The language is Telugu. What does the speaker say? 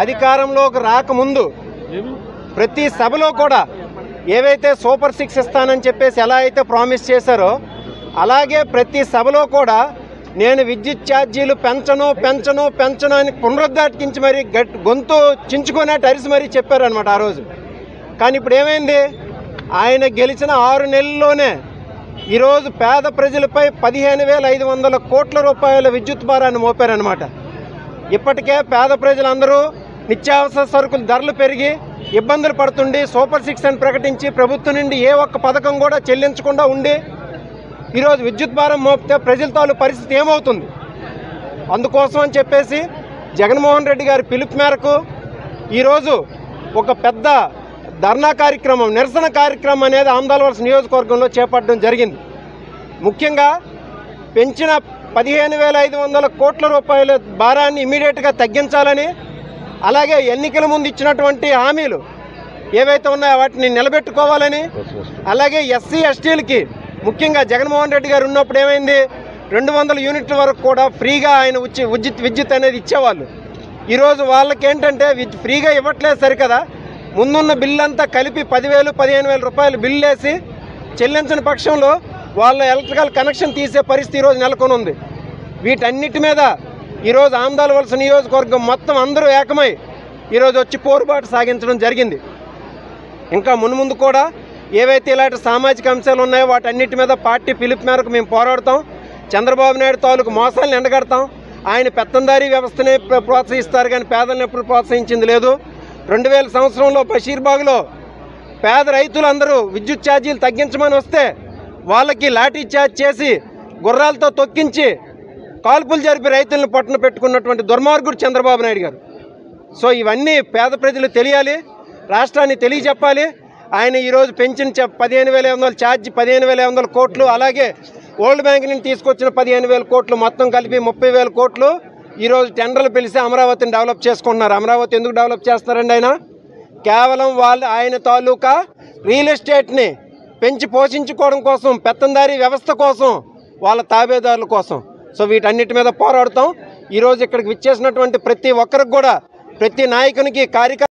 అధికారంలోకి రాకముందు ప్రతి సభలో కూడా ఏవైతే సూపర్ 6 ఇస్తానని చెప్పేసి ఎలా అయితే ప్రామిస్ చేశారో అలాగే ప్రతి సభలో కూడా నేను విద్యుత్ ఛార్జీలు పెంచను అని పునరుద్ఘాటించి మరి గొంతు చించుకునేట్టు అరిసి మరీ చెప్పారనమాట ఆ రోజు. కానీ ఇప్పుడు ఏమైంది? ఆయన గెలిచిన 6 నెలల్లోనే ఈరోజు పేద ప్రజలపై 15,500 కోట్ల రూపాయల విద్యుత్ భారాన్ని మోపారనమాట. ఇప్పటికే పేద ప్రజలందరూ నిత్యావసర సరుకుల ధరలు పెరిగి ఇబ్బందులు పడుతుండి సూపర్ 6 అని ప్రకటించి ప్రభుత్వం నుండి ఏ ఒక్క పథకం కూడా చెల్లించకుండా ఉండి ఈరోజు విద్యుత్ భారం మోపితే ప్రజల తాలూ పరిస్థితి ఏమవుతుంది? అందుకోసం అని చెప్పేసి జగన్మోహన్ రెడ్డి గారి పిలుపు మేరకు ఈరోజు ఒక పెద్ద ధర్నా కార్యక్రమం, నిరసన కార్యక్రమం అనేది ఆమదాలవలస నియోజకవర్గంలో చేపట్టడం జరిగింది. ముఖ్యంగా పెంచిన 15,500 కోట్ల రూపాయల భారాన్ని ఇమీడియట్గా తగ్గించాలని, అలాగే ఎన్నికల ముందు ఇచ్చినటువంటి హామీలు ఏవైతే ఉన్నాయో వాటిని నిలబెట్టుకోవాలని, అలాగే ఎస్సీ ఎస్టీలకి ముఖ్యంగా జగన్మోహన్ రెడ్డి గారు ఉన్నప్పుడు ఏమైంది 200 యూనిట్ల వరకు కూడా ఫ్రీగా ఆయన విద్యుత్ అనేది ఇచ్చేవాళ్ళు. ఈరోజు వాళ్ళకి ఏంటంటే ఫ్రీగా ఇవ్వట్లేదు సరికదా, ముందున్న బిల్లు అంతా కలిపి 10,000 15,000 రూపాయలు బిల్లు వేసి చెల్లించిన పక్షంలో వాళ్ళ ఎలక్ట్రికల్ కనెక్షన్ తీసే పరిస్థితి ఈరోజు నెలకొని ఉంది. వీటన్నిటి మీద ఈరోజు ఆమదాలవలస నియోజకవర్గం మొత్తం అందరూ ఏకమై ఈరోజు వచ్చి పోరుబాటు సాగించడం జరిగింది. ఇంకా మున్ముందు కూడా ఏవైతే ఇలాంటి సామాజిక అంశాలు ఉన్నాయో వాటన్నిటి మీద పార్టీ పిలుపు మేరకు మేము పోరాడతాం. చంద్రబాబు నాయుడు తాలూకు మోసాలను ఎండగడతాం. ఆయన పెత్తందారీ వ్యవస్థనే ప్రోత్సహిస్తారు కానీ పేదలను ఎప్పుడు ప్రోత్సహించింది లేదు. 2000 సంవత్సరంలో బషీర్బాగ్లో పేద రైతులందరూ విద్యుత్ ఛార్జీలు తగ్గించమని వస్తే వాళ్ళకి లాఠీ ఛార్జ్ చేసి గుర్రాలతో తొక్కించి కాల్పులు జరిపి రైతులను పట్టున పెట్టుకున్నటువంటి దుర్మార్గుడు చంద్రబాబు నాయుడు గారు. సో ఇవన్నీ పేద ప్రజలు తెలియాలి, రాష్ట్రాన్ని తెలియజెప్పాలి. ఆయన ఈరోజు పెంచిన 15,500 ఛార్జ్ 15,500 కోట్లు, అలాగే వరల్డ్ బ్యాంక్ నుంచి తీసుకొచ్చిన 15,000 కోట్లు మొత్తం కలిపి 30,000 కోట్లు ఈరోజు టెండర్లు పిలిచి అమరావతిని డెవలప్ చేసుకుంటున్నారు. అమరావతి ఎందుకు డెవలప్ చేస్తున్నారండి? కేవలం ఆయన తాలూకా రియల్ ఎస్టేట్ని పెంచి పోషించుకోవడం కోసం, పెత్తందారీ వ్యవస్థ కోసం, వాళ్ళ తాబేదారుల కోసం. సో వీటన్నిటి మీద పోరాడుతాం. ఈరోజు ఇక్కడికి విచ్చేసినటువంటి ప్రతి ఒక్కరికి కూడా, ప్రతి నాయకునికి, కార్యకర్త